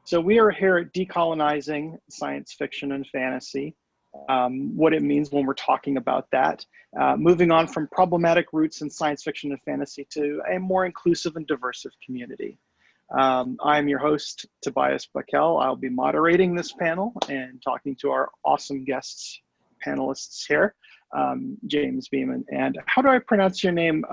So we are here at Decolonizing Science Fiction and Fantasy, what it means when we're talking about that, moving on from problematic roots in science fiction and fantasy to a more inclusive and diverse community. I'm your host, Tobias Buckell. I'll be moderating this panel and talking to our awesome guests, panelists here, James Beeman. And how do I pronounce your name?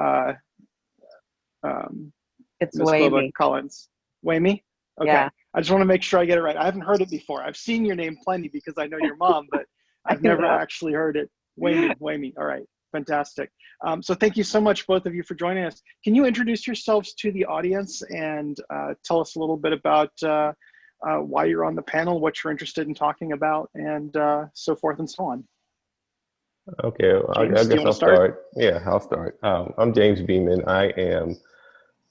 It's Ms. Klobah Wayme. Collins. Wayme? Okay. Yeah. I just want to make sure I get it right. I haven't heard it before. I've seen your name plenty because I know your mom, but I've never actually heard it. Wayme. All right. Fantastic. So thank you so much, both of you, for joining us. Can you introduce yourselves to the audience and tell us a little bit about why you're on the panel, what you're interested in talking about, and so forth and so on? Okay, well, I guess I'll start. Yeah, I'll start. I'm James Beeman. I am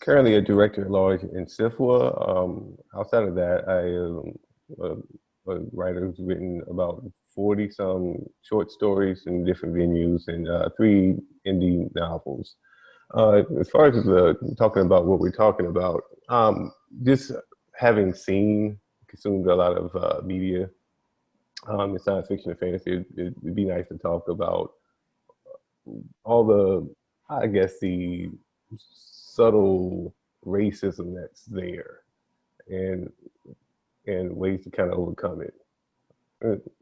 currently a director at large in SFWA. Outside of that, I am a writer who's written about 40-some short stories in different venues and 3 indie novels. As far as talking about what we're talking about, just having consumed a lot of media in science fiction and fantasy, it'd be nice to talk about all the, I guess, the subtle racism that's there and ways to kind of overcome it.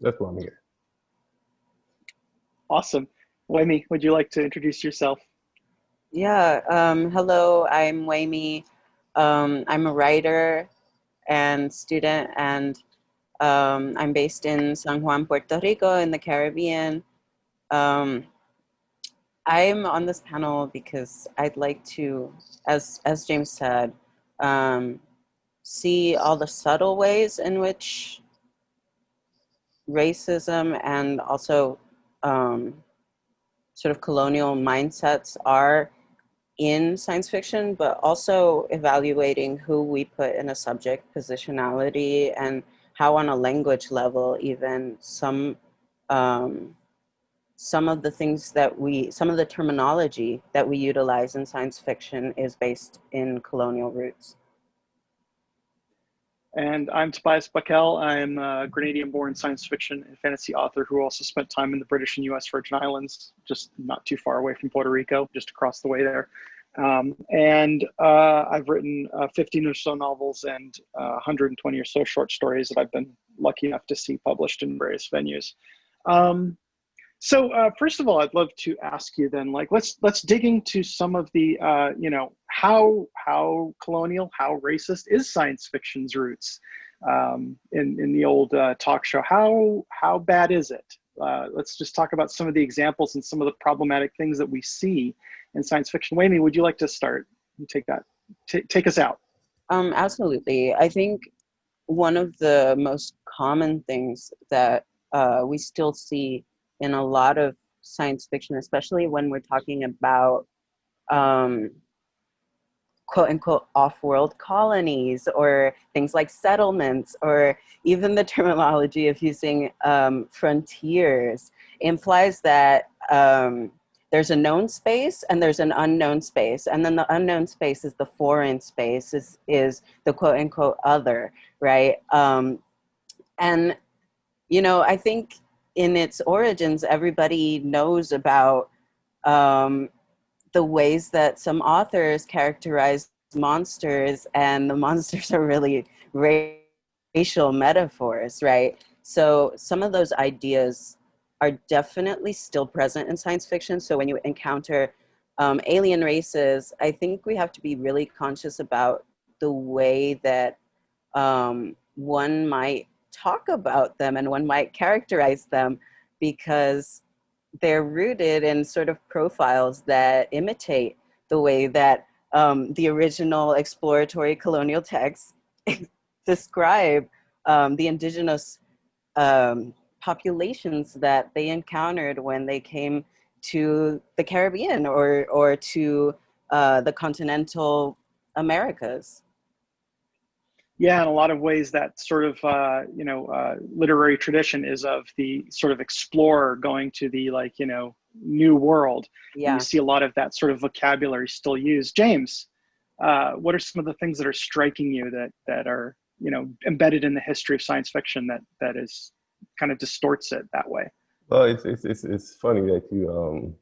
That's why I'm here. Awesome. Wayme, would you like to introduce yourself? Yeah, hello, I'm Wayme. I'm a writer and student, and I'm based in San Juan, Puerto Rico in the Caribbean. I'm on this panel because I'd like to, as James said, see all the subtle ways in which racism and also sort of colonial mindsets are in science fiction, but also evaluating who we put in a subject positionality and how on a language level even some of the things that some of the terminology that we utilize in science fiction is based in colonial roots. And I'm Tobias Buckell. I'm a Grenadian-born science fiction and fantasy author who also spent time in the British and US Virgin Islands, just not too far away from Puerto Rico, just across the way there. I've written 15 or so novels and 120 or so short stories that I've been lucky enough to see published in various venues. So first of all, I'd love to ask you then, like, let's dig into some of the, how colonial, how racist is science fiction's roots in the old talk show? How bad is it? Let's just talk about some of the examples and some of the problematic things that we see in science fiction. Wayme, would you like to start and take us out? Absolutely. I think one of the most common things that we still see in a lot of science fiction, especially when we're talking about quote unquote off-world colonies or things like settlements, or even the terminology of using frontiers, implies that there's a known space and there's an unknown space, and then the unknown space is the foreign space, is the quote unquote other, right? And I think in its origins, everybody knows about the ways that some authors characterize monsters, and the monsters are really racial metaphors, right? So some of those ideas are definitely still present in science fiction. So when you encounter alien races, I think we have to be really conscious about the way that one might talk about them and one might characterize them, because they're rooted in sort of profiles that imitate the way that the original exploratory colonial texts describe the indigenous populations that they encountered when they came to the Caribbean or to the continental Americas. Yeah, in a lot of ways, that sort of literary tradition is of the sort of explorer going to the new world. Yeah. You see a lot of that sort of vocabulary still used. James, what are some of the things that are striking you that are embedded in the history of science fiction that is kind of distorts it that way? Well, it's funny that you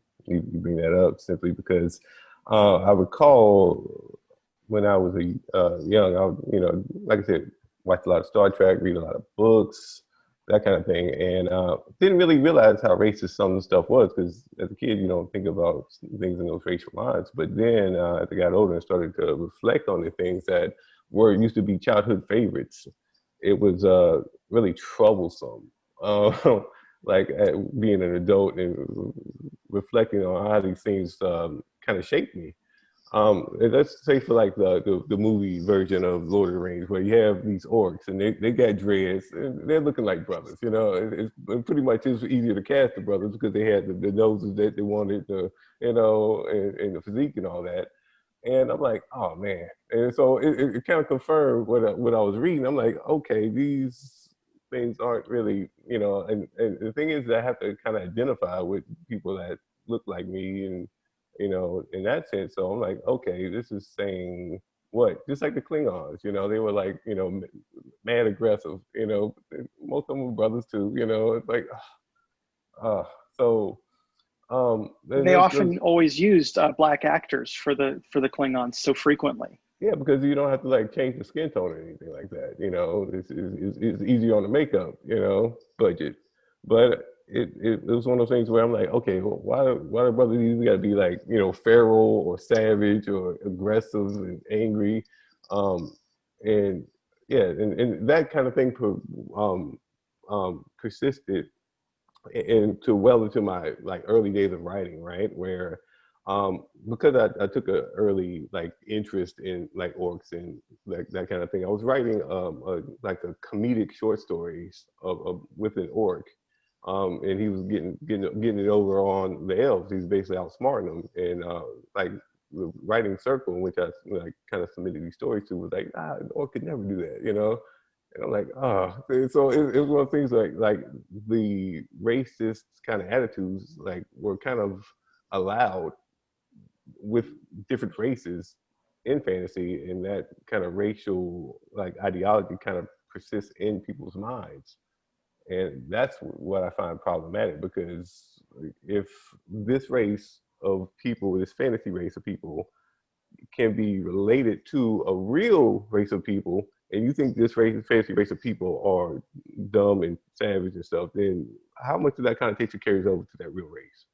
bring that up simply because I recall when I was young, I would, like I said, watch a lot of Star Trek, read a lot of books, that kind of thing, and didn't really realize how racist some of the stuff was because as a kid, you don't think about things in those racial lines. But then as I got older and started to reflect on the things that used to be childhood favorites, it was really troublesome. Like being an adult and reflecting on how these things kind of shaped me. Let's say for like the movie version of Lord of the Rings, where you have these orcs and they got dreads and they're looking like brothers. It pretty much is easier to cast the brothers because they had the noses that they wanted, and the physique and all that. And I'm like, oh man. And so it kind of confirmed what I was reading. I'm like, okay, these things aren't really, and the thing is that I have to kind of identify with people that look like me and, in that sense. So I'm like, okay, this is saying what? Just like the Klingons, they were like, mad aggressive, most of them were brothers too, it's like, so. They often always used black actors for the Klingons so frequently. Yeah, because you don't have to like change the skin tone or anything like that. It's easier on the makeup, budget. But it was one of those things where I'm like, okay, well, why do brothers usually got to be like, feral or savage or aggressive and angry, and yeah, and that kind of thing persisted into well into my like early days of writing, right? Where because I took an early like interest in like orcs and that kind of thing, I was writing like a comedic short stories with an orc, and he was getting it over on the elves. He's basically outsmarting them, and like the writing circle in which I like kind of submitted these stories to was like, an orc could never do that, And I'm like, so it was one of the things like the racist kind of attitudes like were kind of allowed with different races in fantasy, and that kind of racial like ideology kind of persists in people's minds. And that's what I find problematic, because if this race of people, this fantasy race of people can be related to a real race of people, and you think this fantasy race of people are dumb and savage and stuff, then how much of that connotation carries over to that real race?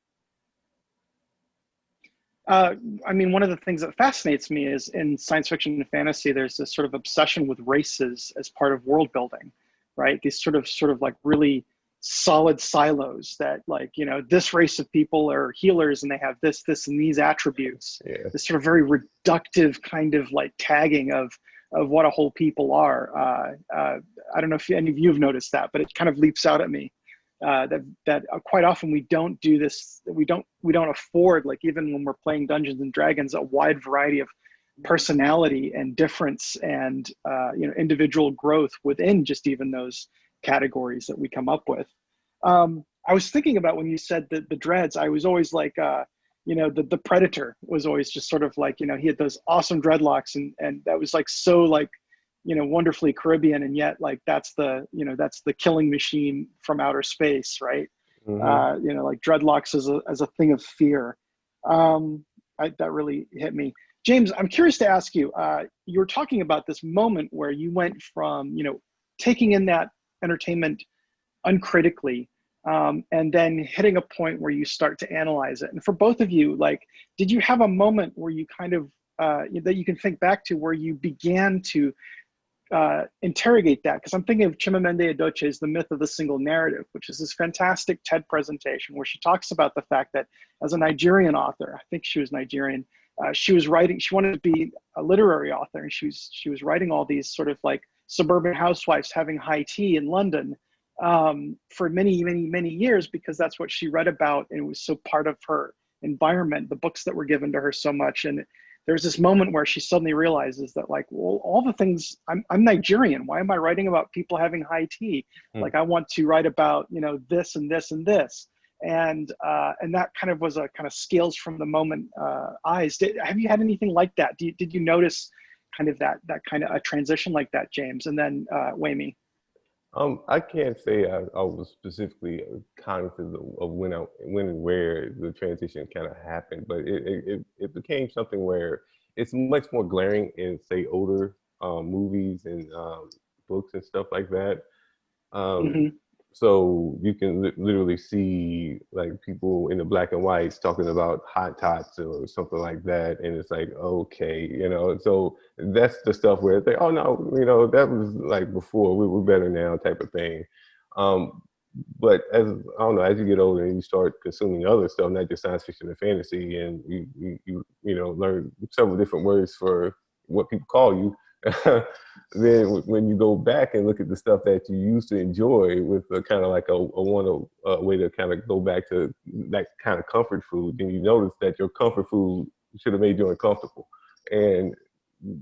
I mean, one of the things that fascinates me is in science fiction and fantasy, there's this sort of obsession with races as part of world building, right? These sort of like really solid silos that like, this race of people are healers and they have this, and these attributes. Yeah. This sort of very reductive kind of like tagging of what a whole people are. I don't know if any of you have noticed that, but it kind of leaps out at me. That quite often we don't do this. We don't afford, like even when we're playing Dungeons and Dragons, a wide variety of personality and difference and individual growth within just even those categories that we come up with. I was thinking about when you said the dreads. I was always like, the Predator was always just sort of like, he had those awesome dreadlocks, and that was like so like, wonderfully Caribbean, and yet like that's the killing machine from outer space, right? Mm-hmm. Like dreadlocks as a thing of fear. That really hit me. James, I'm curious to ask you. You were talking about this moment where you went from taking in that entertainment uncritically, and then hitting a point where you start to analyze it. And for both of you, like, did you have a moment where you kind of that you can think back to where you began to interrogate that? Because I'm thinking of Chimamanda Adichie's The Myth of the Single Narrative, which is this fantastic TED presentation where she talks about the fact that as a Nigerian author, I think she was Nigerian, she wanted to be a literary author, and she was writing all these sort of like suburban housewives having high tea in London for many, many, many years, because that's what she read about, and it was so part of her environment, the books that were given to her so much. And there's this moment where she suddenly realizes that, like, well, all the things, I'm Nigerian. Why am I writing about people having high tea? Like, I want to write about, you know, this and this and this. And that kind of was a kind of scales from the moment eyes. Have you had anything like that? Did you notice kind of that kind of a transition like that, James? And then Wayme. I can't say I was specifically cognizant of when and where the transition kind of happened, but it became something where it's much more glaring in, say, older movies and books and stuff like that. So you can literally see, like, people in the black and whites talking about hot tots or something like that, and it's like, okay, you know. So that's the stuff where it's like, oh no, you know, that was like before, we're better now, type of thing. But as I don't know, as you get older and you start consuming other stuff, not just science fiction and fantasy, and you know, learn several different words for what people call you. Then when you go back and look at the stuff that you used to enjoy with a kind of like a way to kind of go back to that kind of comfort food, then you notice that your comfort food should have made you uncomfortable, and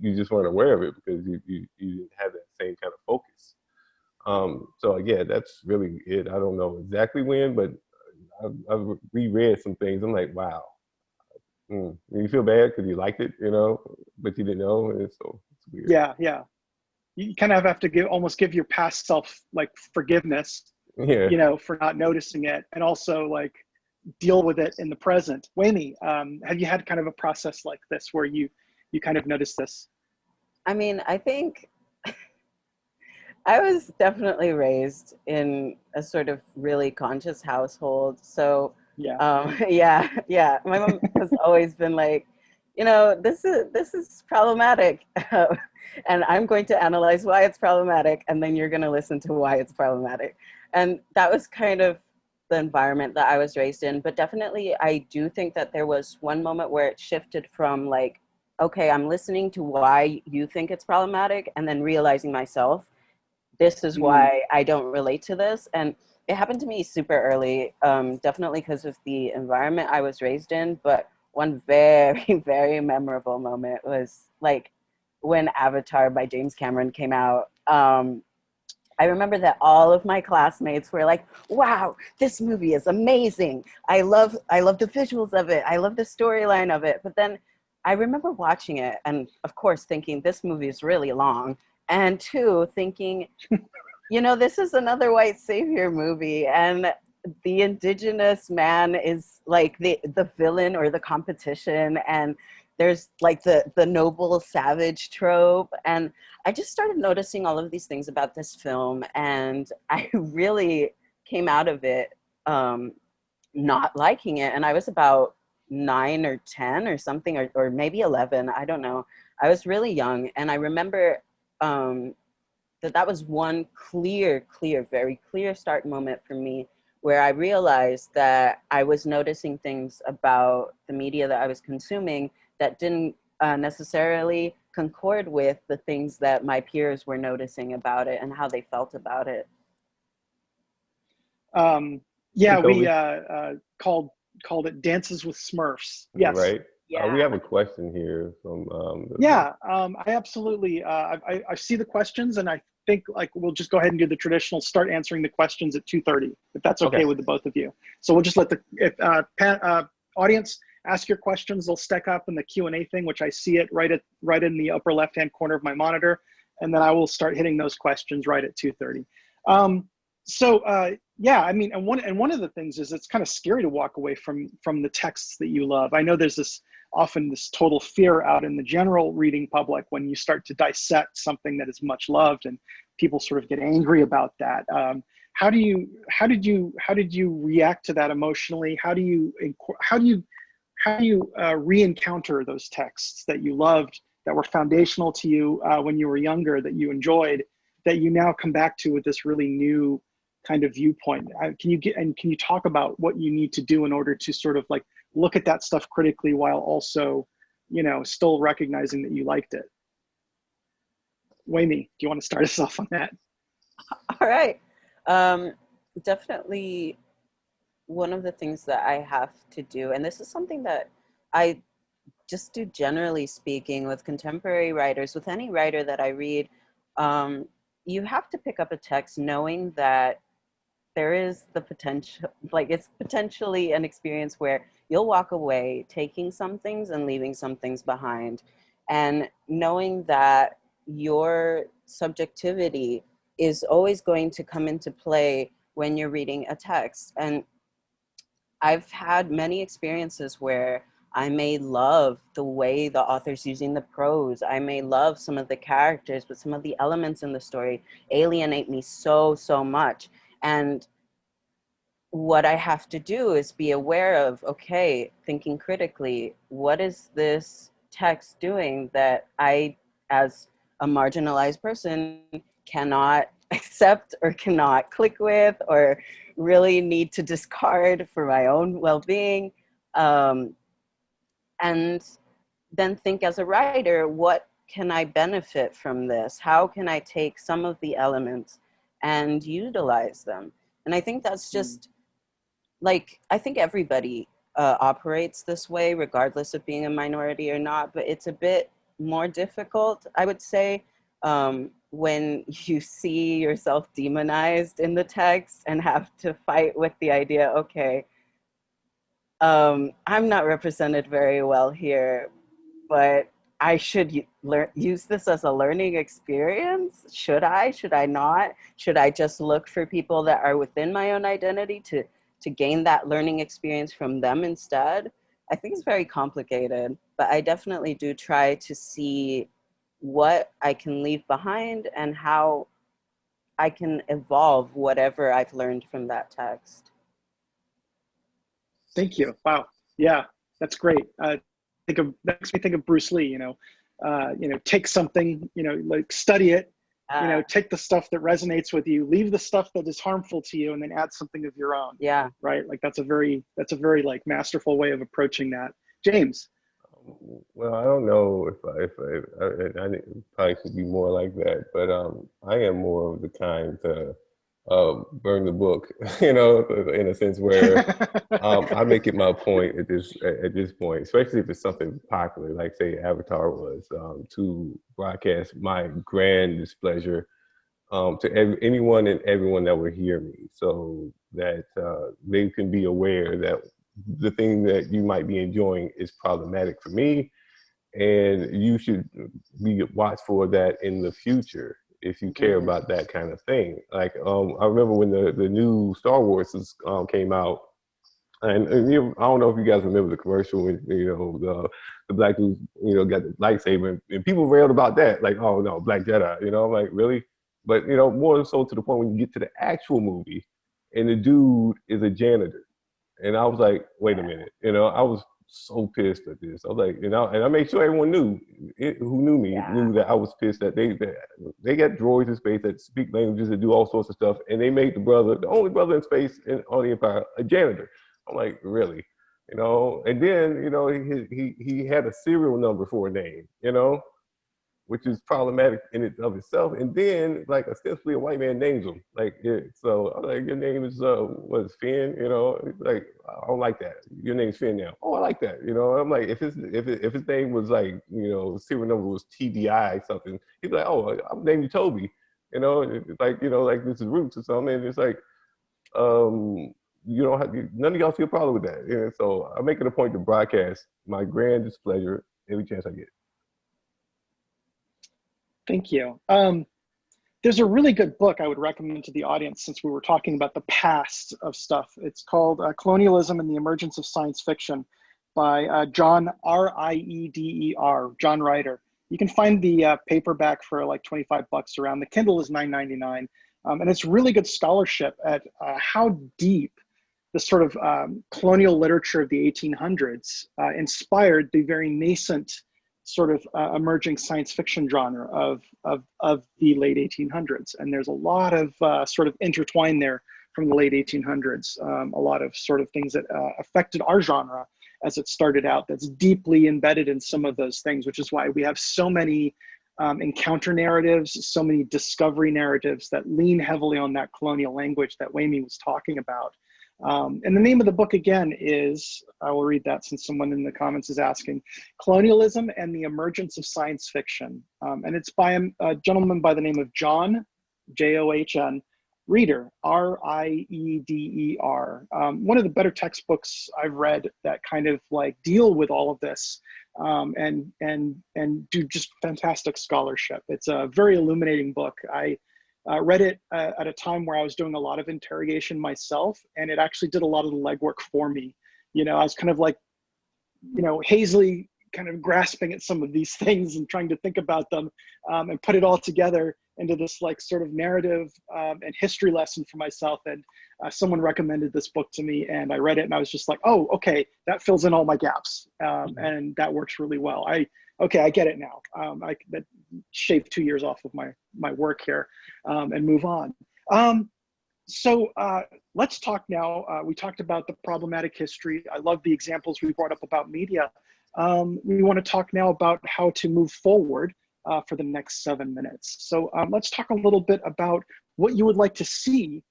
you just weren't aware of it because you didn't have that same kind of focus. So yeah, that's really it. I don't know exactly when, but I've reread some things. I'm like, wow. You feel bad because you liked it, you know, but you didn't know, and so it's weird. Yeah. You kind of have to almost give your past self like forgiveness, you know, for not noticing it, and also like deal with it in the present. Wayme, have you had kind of a process like this where you kind of noticed this? I mean, I think I was definitely raised in a sort of really conscious household. So yeah. My mom has always been like, you know, this is problematic, and I'm going to analyze why it's problematic, and then you're going to listen to why it's problematic. And that was kind of the environment that I was raised in. But definitely, I do think that there was one moment where it shifted from like, okay, I'm listening to why you think it's problematic, and then realizing myself, this is why I don't relate to this. And it happened to me super early, definitely because of the environment I was raised in. But one very, very memorable moment was like when Avatar by James Cameron came out. I remember that all of my classmates were like, wow, this movie is amazing. I love the visuals of it. I love the storyline of it. But then I remember watching it and, of course, thinking this movie is really long. And two, thinking, you know, this is another white savior movie, and the indigenous man is like the villain or the competition, and there's like the noble savage trope. And I just started noticing all of these things about this film, and I really came out of it not liking it. And I was about 9 or 10 or something, or maybe 11, I don't know. I was really young, and I remember that was one very clear start moment for me, where I realized that I was noticing things about the media that I was consuming that didn't necessarily concord with the things that my peers were noticing about it and how they felt about it. Yeah, we called it Dances with Smurfs. Yes. Right. Yeah. We have a question here from. I absolutely. I see the questions, and I think like we'll just go ahead and do the traditional start answering the questions at 2:30, if that's okay with the both of you. So we'll just let the audience ask your questions. They'll stack up in the Q&A thing, which I see it right in the upper left-hand corner of my monitor, and then I will start hitting those questions right at 2:30. Yeah, I mean, and one of the things is it's kind of scary to walk away from the texts that you love. I know there's often this total fear out in the general reading public when you start to dissect something that is much loved, and people sort of get angry about that. How did you react to that emotionally? How do you re-encounter those texts that you loved, that were foundational to you when you were younger, that you enjoyed, that you now come back to with this really new kind of viewpoint? Can you talk about what you need to do in order to sort of like look at that stuff critically while also, you know, still recognizing that you liked it? Wayme, do you want to start us off on that? All right. Definitely one of the things that I have to do, and this is something that I just do generally speaking with contemporary writers, with any writer that I read, you have to pick up a text knowing that there is the potential, like it's potentially an experience where you'll walk away taking some things and leaving some things behind. And knowing that your subjectivity is always going to come into play when you're reading a text. And I've had many experiences where I may love the way the author's using the prose. I may love some of the characters, but some of the elements in the story alienate me so, so much. And what I have to do is be aware of, okay, thinking critically, what is this text doing that I, as a marginalized person, cannot accept or cannot click with or really need to discard for my own well-being? And then think as a writer, what can I benefit from this? How can I take some of the elements and utilize them? And I think that's just, like, I think everybody operates this way, regardless of being a minority or not, but it's a bit more difficult, I would say, when you see yourself demonized in the text and have to fight with the idea, okay, I'm not represented very well here, but I should use this as a learning experience. Should I not? Should I just look for people that are within my own identity to gain that learning experience from them instead? I think it's very complicated, but I definitely do try to see what I can leave behind and how I can evolve whatever I've learned from that text. Thank you. Wow. Yeah, that's great. That makes me think of Bruce Lee, take something, like study it, take the stuff that resonates with you, leave the stuff that is harmful to you, and then add something of your own. Yeah. Right. Like that's a very like masterful way of approaching that. James. Well, I don't know if I probably should be more like that, but I am more of the kind to burn the book, in a sense where I make it my point at this point, especially if it's something popular, like say Avatar was, to broadcast my grand displeasure to anyone and everyone that will hear me, so that they can be aware that the thing that you might be enjoying is problematic for me, and you should be watchful of that in the future if you care about that kind of thing. Like I remember when the new Star Wars came out, and I don't know if you guys remember the commercial when the black dude got the lightsaber, and people railed about that, like, oh no, Black Jedi, I'm like, really? But more so to the point when you get to the actual movie and the dude is a janitor. And I was like, wait a minute, I was so pissed at this. I was like, and I made sure everyone who knew me knew that I was pissed that they got droids in space that speak languages and do all sorts of stuff, and they made the only brother in space on the Empire, a janitor. I'm like, really? And then, he had a serial number for a name, which is problematic in and of itself. And then, like, ostensibly a white man names him. So I'm like, your name is, Finn? Like, I don't like that. Your name's Finn now. Oh, I like that. I'm like, if his name was like, serial number was TDI something, he'd be like, oh, I'm naming you Toby. Like this is Roots or something. And it's like, none of y'all see a problem with that. And so I make it a point to broadcast my grand displeasure every chance I get. Thank you. There's a really good book I would recommend to the audience, since we were talking about the past of stuff. It's called Colonialism and the Emergence of Science Fiction by John Rieder, John Ryder. You can find the paperback for like $25 around. The Kindle is $9.99. And it's really good scholarship at how deep the sort of colonial literature of the 1800s inspired the very nascent sort of emerging science fiction genre of the late 1800s. And there's a lot of sort of intertwined there from the late 1800s, a lot of sort of things that affected our genre as it started out, that's deeply embedded in some of those things, which is why we have so many encounter narratives, so many discovery narratives that lean heavily on that colonial language that Wayme was talking about. And the name of the book again is, I will read that since someone in the comments is asking, Colonialism and the Emergence of Science Fiction. And it's by a gentleman by the name of John, John, Reeder, Rieder. One of the better textbooks I've read that kind of like deal with all of this and do just fantastic scholarship. It's a very illuminating book. I read it at a time where I was doing a lot of interrogation myself, and it actually did a lot of the legwork for me. You know, I was kind of like, you know, hazily kind of grasping at some of these things and trying to think about them and put it all together into this like sort of narrative and history lesson for myself. And someone recommended this book to me, and I read it and I was just like, oh, okay, that fills in all my gaps. And that works really well. Okay, I get it now. That shaved 2 years off of my work here and move on. So let's talk now. We talked about the problematic history. I love the examples we brought up about media. We want to talk now about how to move forward for the next 7 minutes. So let's talk a little bit about what you would like to see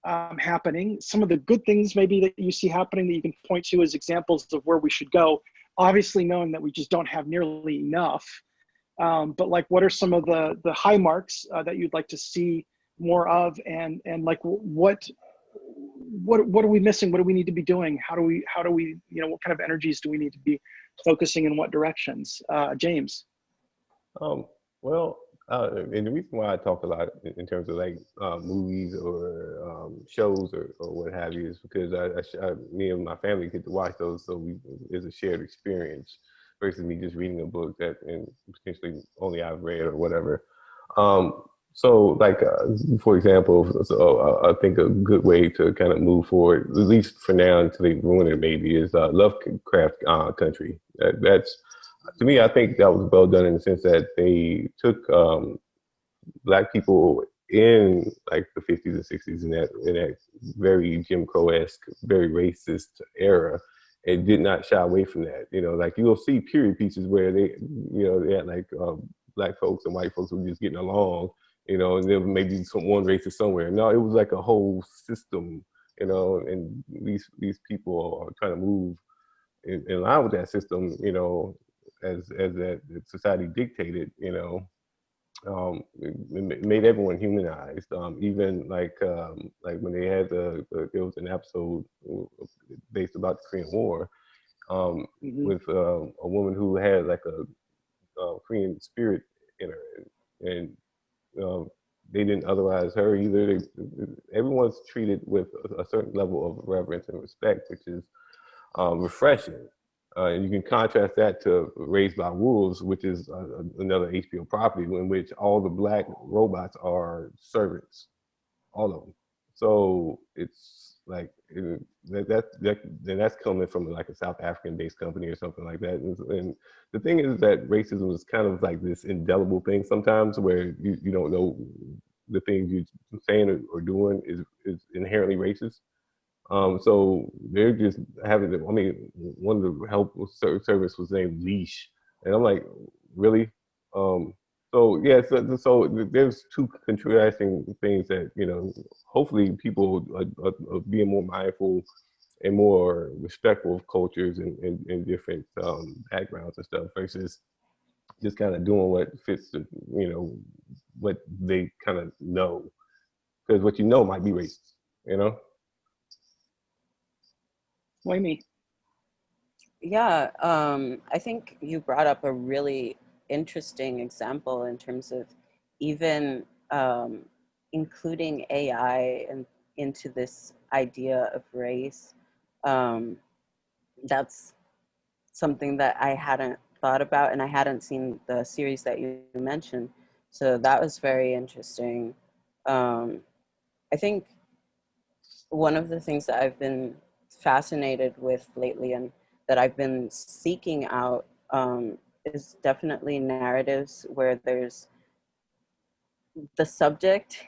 happening, some of the good things maybe that you see happening that you can point to as examples of where we should go, obviously knowing that we just don't have nearly enough. But like, what are some of the high marks that you'd like to see more of, and like what are we missing? What do we need to be doing? How do we, you know, what kind of energies do we need to be focusing in what directions? James. Well, and the reason why I talk a lot in terms of like movies or shows or what have you is because me and my family get to watch those, so it's a shared experience versus me just reading a book that and potentially only I've read or whatever. So like, for example, I think a good way to kind of move forward, at least for now until they ruin it maybe, is Lovecraft Country. That's, to me, I think that was well done in the sense that they took Black people in like the 50s and 60s in that very Jim Crow-esque, very racist era, and did not shy away from that. You know, like you'll see period pieces where they had like Black folks and white folks who were just getting along, you know, and there was maybe one racist somewhere. No, it was like a whole system, you know, and these people are trying to move in line with that system, you know, as that society dictated, you know. It made everyone humanized. Even like when they had there was an episode based about the Korean War with a woman who had like a Korean spirit in her, and they didn't otherwise her either. Everyone's treated with a certain level of reverence and respect, which is refreshing. And you can contrast that to Raised by Wolves, which is another HBO property in which all the Black robots are servants, all of them. So it's like that's coming from like a South African-based company or something like that. And the thing is that racism is kind of like this indelible thing sometimes, where you don't know the things you're saying or doing is inherently racist. So they're just having to, I mean, one of the help service was named Leash. And I'm like, really? So yeah, so there's two contrasting things that, you know, hopefully people are being more mindful and more respectful of cultures and different backgrounds and stuff versus just kind of doing what fits the, you know, what they kind of know. Because what you know might be racist, you know? Wayme. Yeah, I think you brought up a really interesting example in terms of even including AI into this idea of race. That's something that I hadn't thought about, and I hadn't seen the series that you mentioned. So that was very interesting. I think one of the things that I've been fascinated with lately and that I've been seeking out is definitely narratives where there's the subject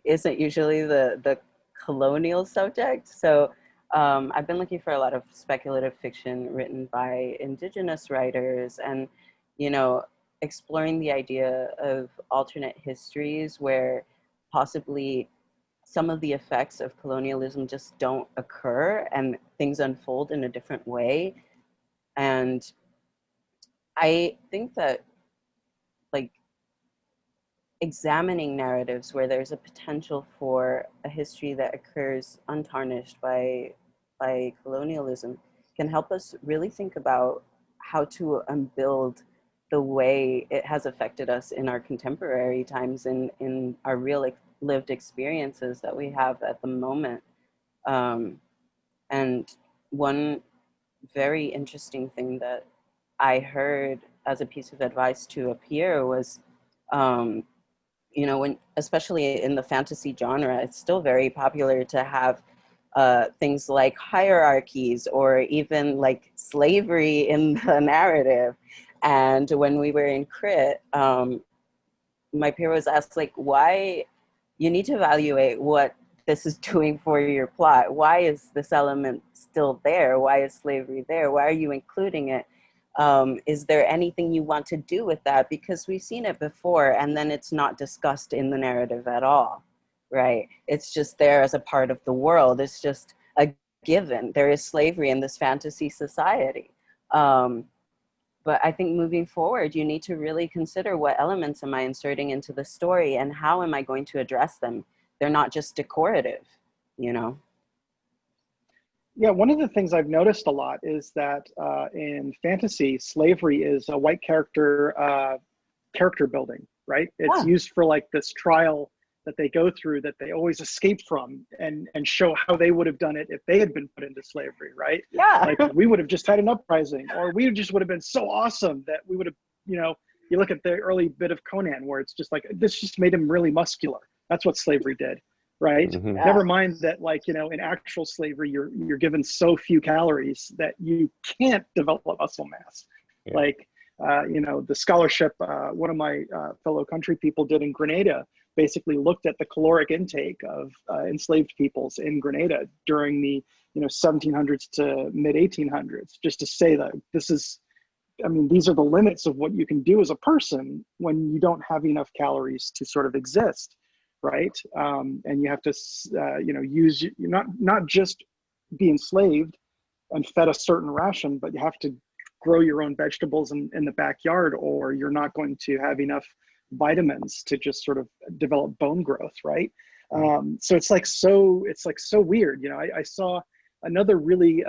isn't usually the colonial subject. So I've been looking for a lot of speculative fiction written by Indigenous writers, and you know, exploring the idea of alternate histories where possibly some of the effects of colonialism just don't occur and things unfold in a different way. And I think that, like, examining narratives where there's a potential for a history that occurs untarnished by colonialism can help us really think about how to unbuild the way it has affected us in our contemporary times, in our real lived experiences that we have at the moment. And one very interesting thing that I heard as a piece of advice to a peer was, you know, when, especially in the fantasy genre, it's still very popular to have things like hierarchies or even like slavery in the narrative. And when we were in Crit, my peer was asked, like, why you need to evaluate what this is doing for your plot. Why is this element still there? Why is slavery there? Why are you including it? Is there anything you want to do with that? Because we've seen it before and then it's not discussed in the narrative at all, right? It's just there as a part of the world. It's just a given. There is slavery in this fantasy society. But I think moving forward, you need to really consider what elements am I inserting into the story and how am I going to address them? They're not just decorative, you know? Yeah, one of the things I've noticed a lot is that in fantasy, slavery is a white character building, right? It's used for like this trial that they go through that they always escape from and show how they would have done it if they had been put into slavery, right? Yeah. Like we would have just had an uprising, or we just would have been so awesome that we would have, you know, you look at the early bit of Conan where it's just like, this just made him really muscular. That's what slavery did, right? Mm-hmm. Yeah. Never mind that, like, you know, in actual slavery, you're given so few calories that you can't develop muscle mass. Yeah. Like, you know, the scholarship, one of my fellow country people did in Grenada, basically looked at the caloric intake of enslaved peoples in Grenada during the, you know, 1700s to mid 1800s, just to say that this is, I mean, these are the limits of what you can do as a person when you don't have enough calories to sort of exist, right? And you have to, you know, use, not just be enslaved and fed a certain ration, but you have to grow your own vegetables in the backyard, or you're not going to have enough vitamins to just sort of develop bone growth, right? So it's like so weird. You know, I saw another really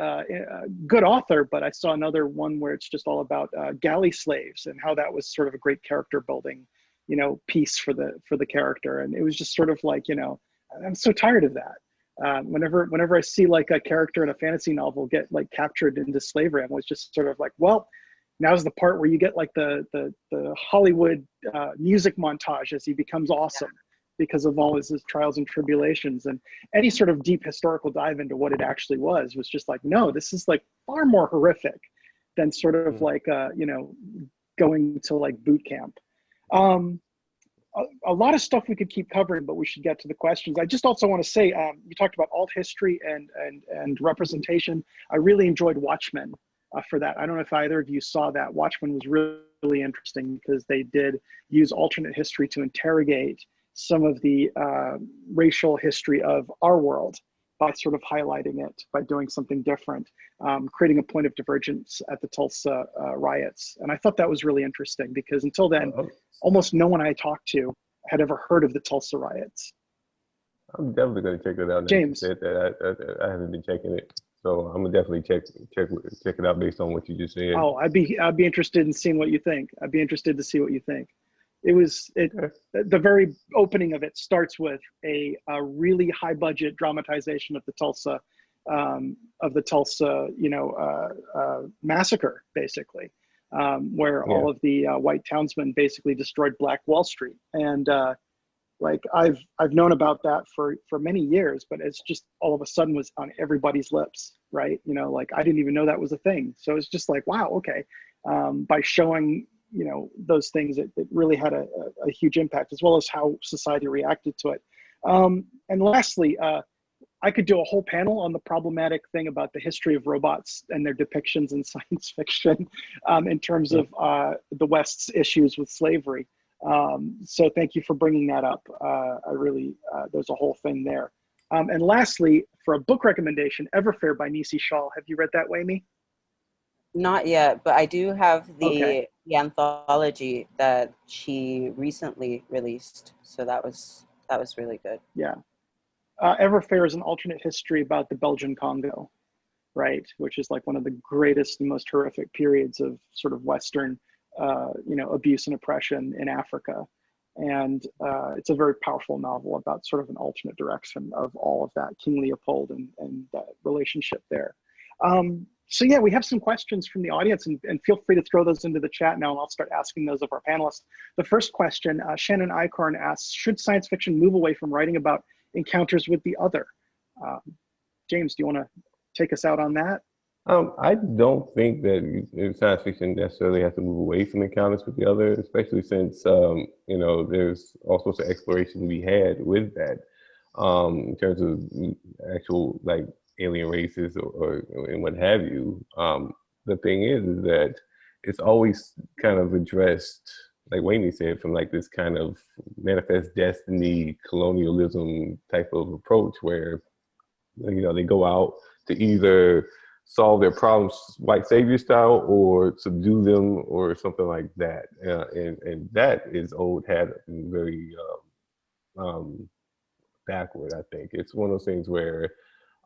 good author, but I saw another one where it's just all about galley slaves and how that was sort of a great character building, you know, piece for the character. And it was just sort of like, you know, I'm so tired of that. Whenever I see like a character in a fantasy novel get like captured into slavery, I'm always just sort of like, well, now's the part where you get like the Hollywood music montage as he becomes awesome because of all his trials and tribulations. And any sort of deep historical dive into what it actually was just like, no, this is like far more horrific than sort of like, you know, going to like boot camp. A lot of stuff we could keep covering, but we should get to the questions. I just also want to say, you talked about alt history and representation. I really enjoyed Watchmen. For that. I don't know if either of you saw that. Watchmen was really interesting because they did use alternate history to interrogate some of the racial history of our world by sort of highlighting it, by doing something different, creating a point of divergence at the Tulsa riots. And I thought that was really interesting because until then, almost no one I talked to had ever heard of the Tulsa riots. I'm definitely going to check it out. James. Said that I haven't been checking it. So I'm gonna definitely check it out based on what you just said. Oh, I'd be interested in seeing what you think. I'd be interested to see what you think. The very opening of it starts with a really high budget dramatization of the Tulsa, you know, massacre, basically, where all of the white townsmen basically destroyed Black Wall Street. And like I've known about that for many years, but it's just all of a sudden was on everybody's lips, right? You know, like I didn't even know that was a thing. So it's just like, wow, okay. By showing, you know, those things, it really had a huge impact, as well as how society reacted to it. And lastly, I could do a whole panel on the problematic thing about the history of robots and their depictions in science fiction in terms of the West's issues with slavery. So thank you for bringing that up. There's a whole thing there. And lastly, for a book recommendation, Everfair by Nisi Shawl. Have you read that, Wayme? Not yet, but I do have Okay. the anthology that she recently released. So that was really good. Yeah. Everfair is an alternate history about the Belgian Congo, right? Which is like one of the greatest and most horrific periods of sort of Western, abuse and oppression in Africa. And it's a very powerful novel about sort of an alternate direction of all of that, King Leopold and that relationship there. So yeah, we have some questions from the audience, and feel free to throw those into the chat now, and I'll start asking those of our panelists. The first question, Shannon Icorn asks, should science fiction move away from writing about encounters with the other? James, do you want to take us out on that? I don't think that science fiction necessarily has to move away from encounters with the other, especially since, there's all sorts of exploration to be had with that in terms of actual like alien races or and what have you. The thing is that it's always kind of addressed, like Wayne said, from like this kind of manifest destiny, colonialism type of approach where, they go out to either solve their problems white savior style or subdue them or something like that. And that is old hat and very backward, I think. It's one of those things where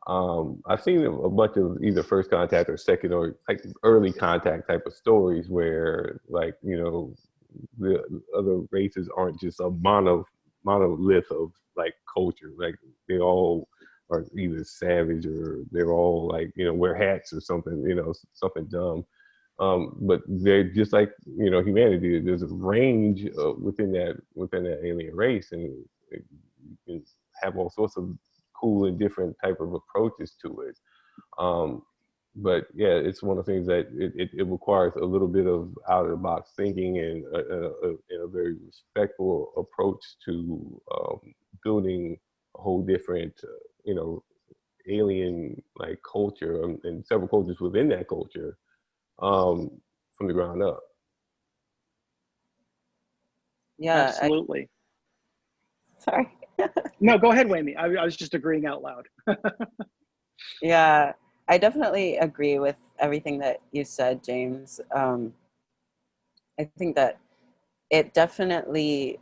I've seen a bunch of either first contact or second or like early contact type of stories where like, the other races aren't just a monolith of like culture. Like they all are either savage or they're all like, wear hats or something, something dumb. But they're just like, humanity. There's a range within that alien race, and you can have all sorts of cool and different type of approaches to it. But yeah, it's one of the things that it requires a little bit of out of the box thinking and a very respectful approach to building a whole different, alien like culture and several cultures within that culture from the ground up. Yeah, absolutely. Sorry. No, go ahead, Wayme. I was just agreeing out loud. Yeah, I definitely agree with everything that you said, James. I think that it definitely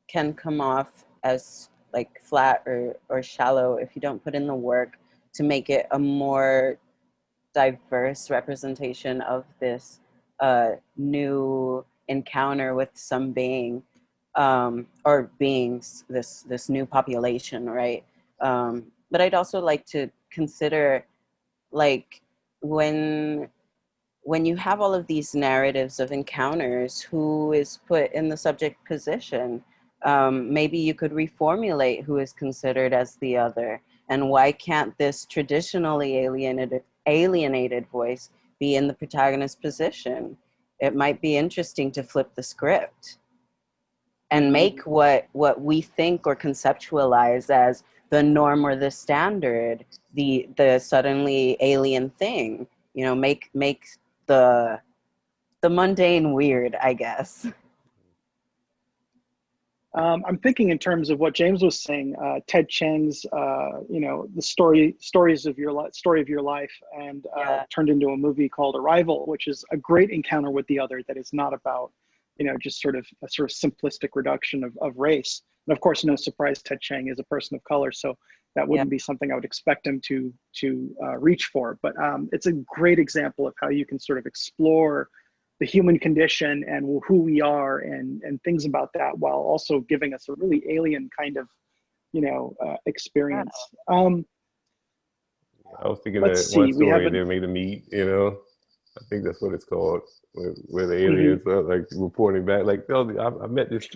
can come off as like flat or shallow if you don't put in the work to make it a more diverse representation of this new encounter with some being or beings, this new population, right? But I'd also like to consider like when you have all of these narratives of encounters, who is put in the subject position? Maybe you could reformulate who is considered as the other, and why can't this traditionally alienated voice be in the protagonist position? It might be interesting to flip the script and make what we think or conceptualize as the norm or the standard, the suddenly alien thing. Make the mundane weird, I guess. I'm thinking in terms of what James was saying, Ted Chiang's, the story of your life, and turned into a movie called Arrival, which is a great encounter with the other that is not about, just sort of a simplistic reduction of race. And of course, no surprise, Ted Chiang is a person of color, so that wouldn't be something I would expect him to reach for. But it's a great example of how you can sort of explore the human condition and who we are and things about that, while also giving us a really alien kind of, experience. I was thinking that one story they made a meet, I think that's what it's called, where the aliens are like reporting back, like, oh, I met these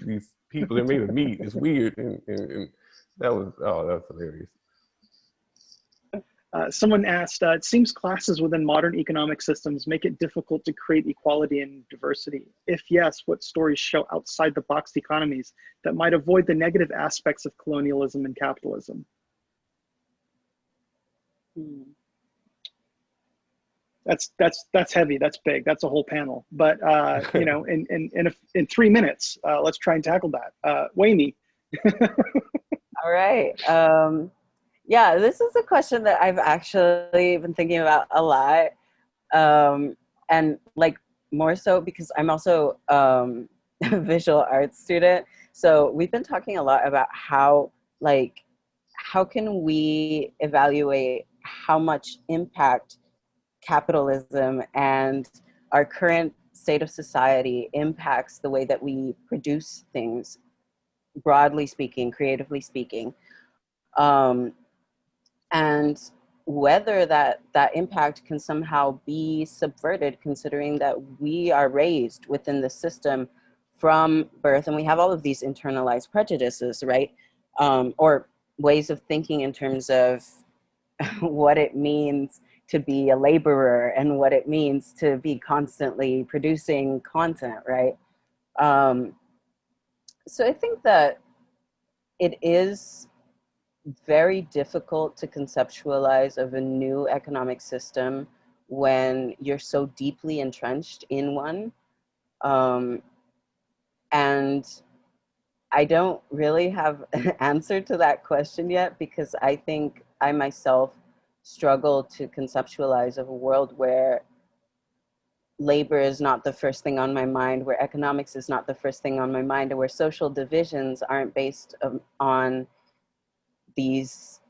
people that made a meet. It's weird, and that was hilarious. Someone asked, it seems classes within modern economic systems make it difficult to create equality and diversity. If yes, what stories show outside the box economies that might avoid the negative aspects of colonialism and capitalism? Hmm. That's heavy. That's big. That's a whole panel. But you know, in 3 minutes, let's try and tackle that. Wayne. All right. Yeah, this is a question that I've actually been thinking about a lot. And like more so because I'm also a visual arts student. So we've been talking a lot about how can we evaluate how much impact capitalism and our current state of society impacts the way that we produce things, broadly speaking, creatively speaking. Um, and whether that impact can somehow be subverted, considering that we are raised within the system from birth, and we have all of these internalized prejudices, right? Or ways of thinking in terms of what it means to be a laborer and what it means to be constantly producing content, right? Um, so I think that it is very difficult to conceptualize of a new economic system when you're so deeply entrenched in one. Um, and I don't really have an answer to that question yet, because I think I myself struggle to conceptualize of a world where labor is not the first thing on my mind, where economics is not the first thing on my mind, and where social divisions aren't based on these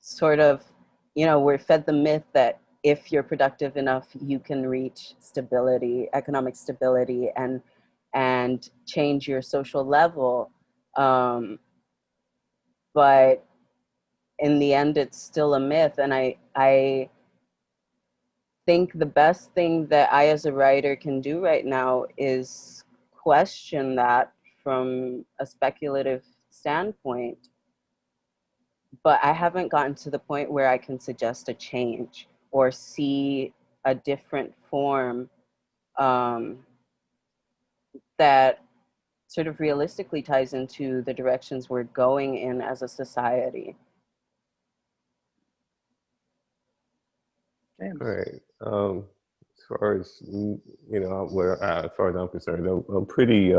sort of, you know, we're fed the myth that if you're productive enough, you can reach stability, economic stability, and change your social level. But in the end, it's still a myth. And I think the best thing that I, as a writer, can do right now is question that from a speculative standpoint. But I haven't gotten to the point where I can suggest a change or see a different form that sort of realistically ties into the directions we're going in as a society. James. Right. As far as as far as I'm concerned, I'm pretty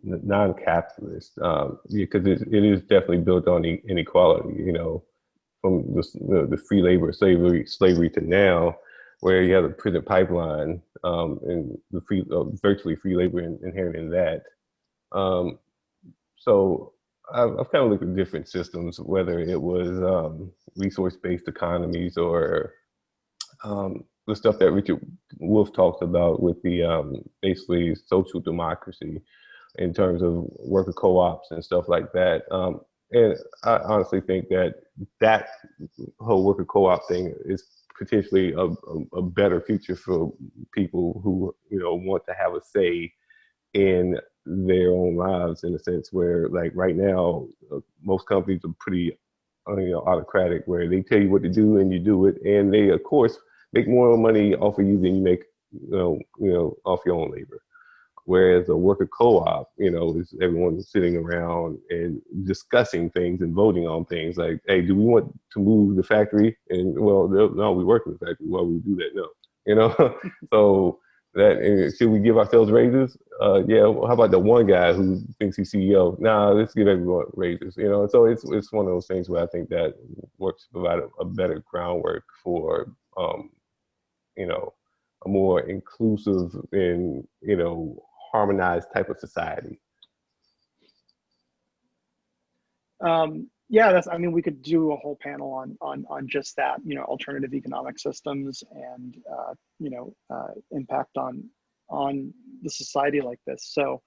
non-capitalist, because it is definitely built on inequality. You know, from the free labor slavery to now, where you have a prison pipeline, and the virtually free labor inherent in that. So I've kind of looked at different systems, whether it was resource-based economies or the stuff that Richard Wolff talks about with the basically social democracy in terms of worker co-ops and stuff like that. And I honestly think that whole worker co-op thing is potentially a better future for people who, you know, want to have a say in their own lives, in a sense where, like, right now, most companies are pretty autocratic, where they tell you what to do and you do it, and they of course make more money off of you than you make off your own labor. Whereas a worker co-op, is everyone sitting around and discussing things and voting on things like, hey, do we want to move the factory? And well, no, we work in the factory. Why would we do that? No, So that, should we give ourselves raises? Yeah. Well, how about the one guy who thinks he's CEO? Nah, let's give everyone raises. So it's one of those things where I think that works to provide a better groundwork for a more inclusive and harmonized type of society. Yeah, I mean, we could do a whole panel on just that, alternative economic systems and, impact on the society like this. So,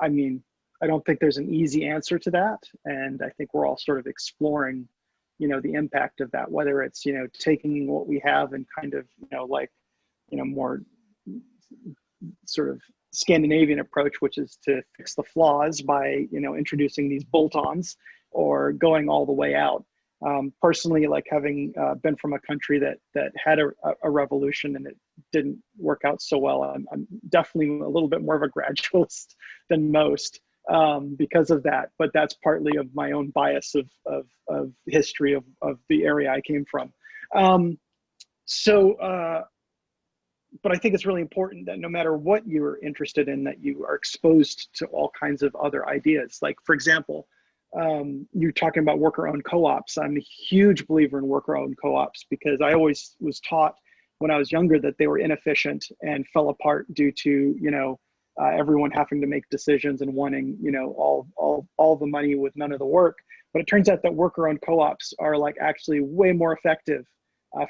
I mean, I don't think there's an easy answer to that. And I think we're all sort of exploring, the impact of that, whether it's, taking what we have and kind of, more sort of Scandinavian approach, which is to fix the flaws by, introducing these bolt-ons, or going all the way out. Personally, like having been from a country that had a revolution and it didn't work out so well, I'm definitely a little bit more of a gradualist than most. because of that. But that's partly of my own bias of history of the area I came from. But I think it's really important that no matter what you're interested in, that you are exposed to all kinds of other ideas. Like, for example, you're talking about worker-owned co-ops. I'm a huge believer in worker-owned co-ops because I always was taught when I was younger that they were inefficient and fell apart due to, everyone having to make decisions and wanting, all the money with none of the work. But it turns out that worker-owned co-ops are like actually way more effective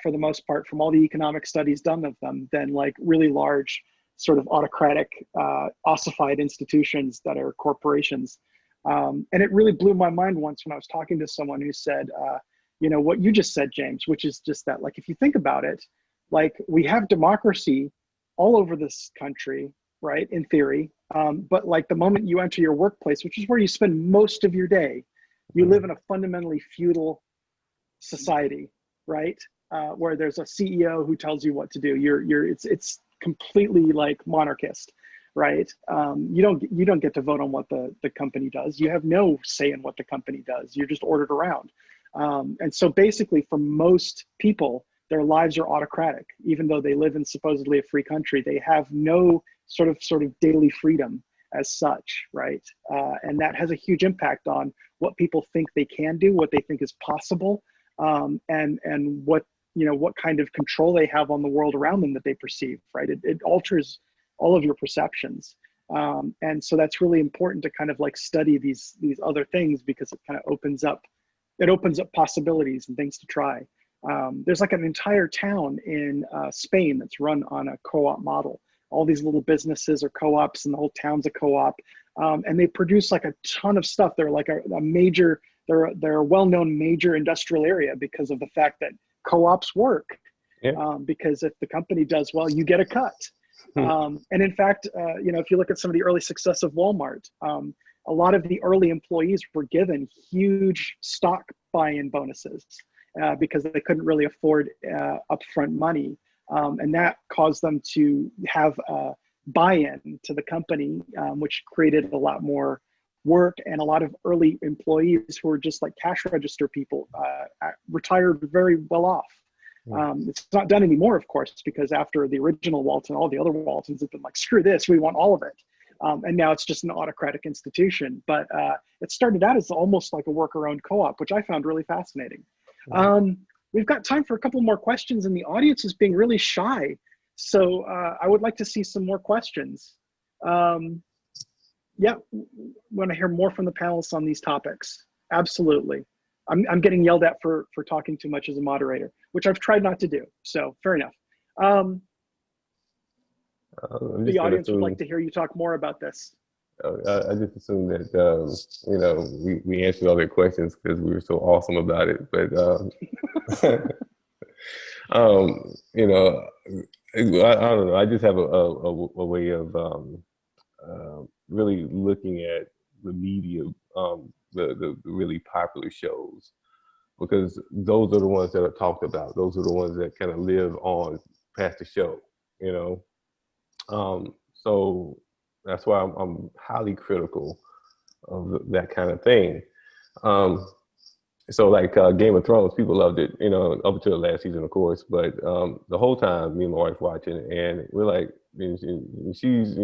for the most part, from all the economic studies done of them, than like really large sort of autocratic, ossified institutions that are corporations. And it really blew my mind once when I was talking to someone who said, what you just said, James, which is just that, like, if you think about it, like, we have democracy all over this country, right, in theory, but like the moment you enter your workplace, which is where you spend most of your day, you live in a fundamentally feudal society, right? Where there's a CEO who tells you what to do. It's completely like monarchist, right? You don't get to vote on what the company does. You have no say in what the company does. You're just ordered around. And so basically, for most people, their lives are autocratic. Even though they live in supposedly a free country, they have no sort of daily freedom as such, right? And that has a huge impact on what people think they can do, what they think is possible, and what kind of control they have on the world around them that they perceive, right? It alters all of your perceptions. And so that's really important to kind of like study these other things, because it kind of opens up possibilities and things to try. There's like an entire town in Spain that's run on a co-op model. All these little businesses are co-ops, and the whole town's a co-op. And they produce like a ton of stuff. They're like a major, they're a well-known major industrial area because of the fact that co-ops work. Yeah. Because if the company does well, you get a cut. And in fact, if you look at some of the early success of Walmart, a lot of the early employees were given huge stock buy-in bonuses because they couldn't really afford upfront money. And that caused them to have buy-in to the company, which created a lot more work, and a lot of early employees who were just like cash register people retired very well off. It's not done anymore, of course, because after the original Walton, all the other Waltons have been like, screw this, we want all of it. And now it's just an autocratic institution. But it started out as almost like a worker-owned co-op, which I found really fascinating. We've got time for a couple more questions, and the audience is being really shy. So I would like to see some more questions. Yeah, want to hear more from the panelists on these topics. Absolutely. I'm getting yelled at for talking too much as a moderator, which I've tried not to do. So fair enough. The audience would like to hear you talk more about this. I just assumed that, we answered all their questions because we were so awesome about it. But, I don't know. I just have a way of really looking at the media, the really popular shows, because those are the ones that are talked about. Those are the ones that kind of live on past the show, So that's why I'm highly critical of that kind of thing. So like Game of Thrones, people loved it, up until the last season, of course. But the whole time, me and my wife watching, and we're like, she's,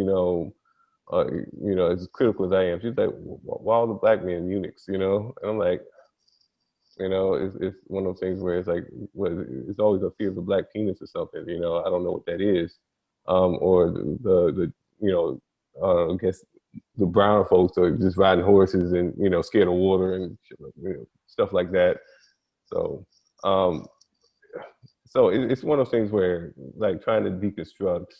as critical as I am, she's like, why all the black men eunuchs, And I'm like, it's one of those things where it's like, it's always a fear of the black penis or something, I don't know what that is. Or the I guess the brown folks are just riding horses and, scared of water and stuff like that. So, it's one of those things where, like, trying to deconstruct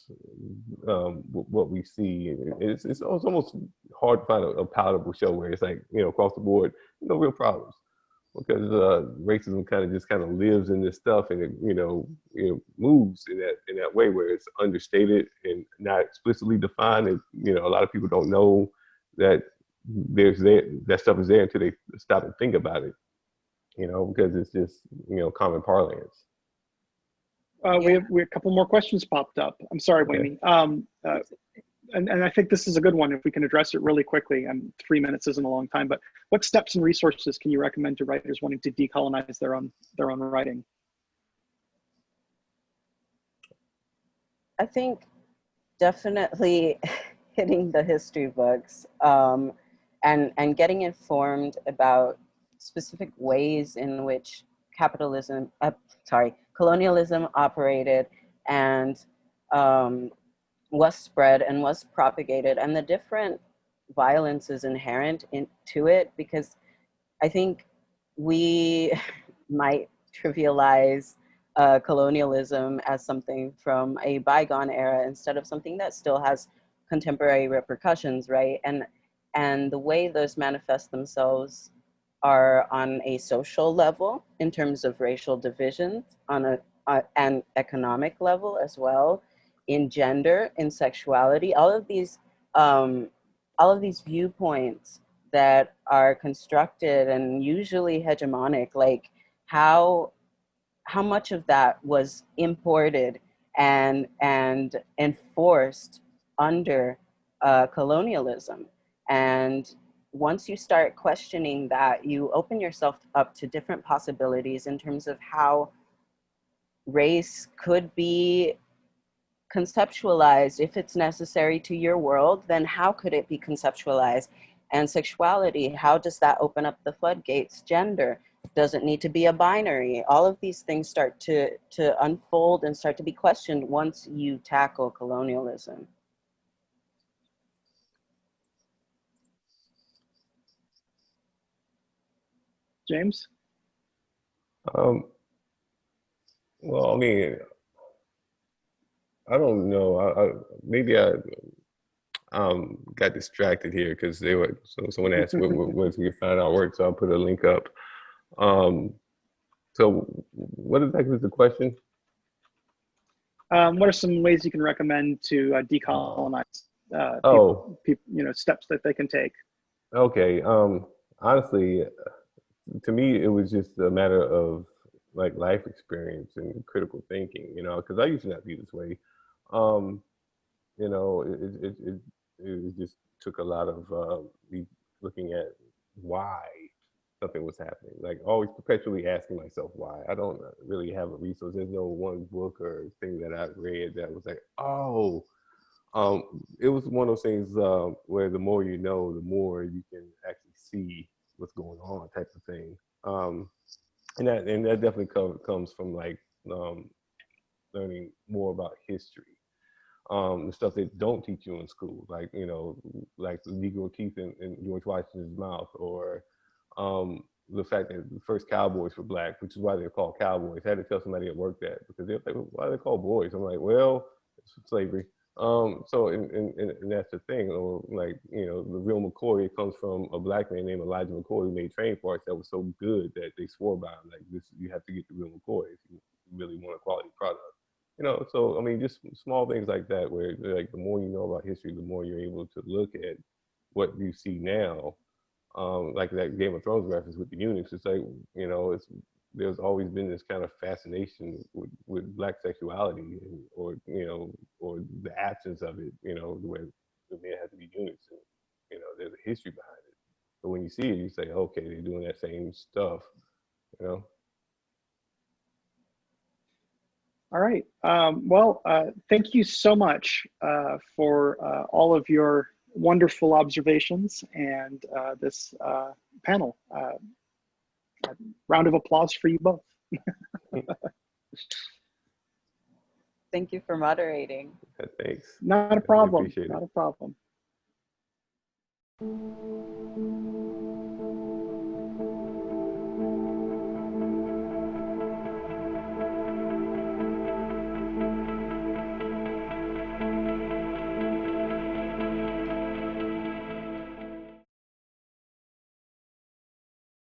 what we see, it's almost hard to find a palatable show where it's like, across the board, no real problems, because racism kind of lives in this stuff, and it moves in that way where it's understated and not explicitly defined. And a lot of people don't know that that stuff is there until they stop and think about it, because it's just common parlance. We have a couple more questions popped up. I'm sorry, Wayne. and I think this is a good one if we can address it really quickly, and 3 minutes isn't a long time, but what steps and resources can you recommend to writers wanting to decolonize their own writing? I think definitely hitting the history books, and getting informed about specific ways in which colonialism operated, and was spread and was propagated, and the different violences inherent into it, because I think we might trivialize colonialism as something from a bygone era instead of something that still has contemporary repercussions, right? And the way those manifest themselves are on a social level in terms of racial divisions, on an economic level as well, in gender, in sexuality, all of these viewpoints that are constructed and usually hegemonic, like how much of that was imported and enforced under colonialism. And once you start questioning that, you open yourself up to different possibilities in terms of how race could be conceptualized. If it's necessary to your world, then how could it be conceptualized? And sexuality, how does that open up the floodgates? Gender, does it need to be a binary? All of these things start to unfold and start to be questioned once you tackle colonialism. James? Well, I mean, I don't know. Maybe I got distracted here because someone asked where to find our work, so I'll put a link up. So what exactly is the question? What are some ways you can recommend to decolonize steps that they can take? Okay. Honestly, to me, it was just a matter of like life experience and critical thinking, because I used to not be this way. It just took a lot of me looking at why something was happening. Like always perpetually asking myself why. I don't really have a resource. There's no one book or thing that I've read that was like, oh, it was one of those things where the more you know, the more you can actually see what's going on, type of thing. And that definitely comes from like learning more about history. The stuff they don't teach you in school, like like the Negro teeth in George Washington's mouth, or the fact that the first cowboys were black, which is why they're called cowboys. I had to tell somebody at work that, because they're like, why are they called boys? I'm like, well, it's slavery. So and that's the thing. Or like the real McCoy, it comes from a black man named Elijah McCoy who made train parts that was so good that they swore by him. Like this, you have to get the real McCoy if you really want a quality product. So I mean, just small things like that, where like the more you know about history, the more you're able to look at what you see now. Like that Game of Thrones reference with the eunuchs, it's like there's always been this kind of fascination with black sexuality, or the absence of it, where the men have to be eunuchs, and there's a history behind it. But when you see it, you say, okay, they're doing that same stuff, All right. Thank you so much for all of your wonderful observations and this panel. A round of applause for you both. Thank you for moderating. Thanks. Not a problem. Appreciate it. Not a problem.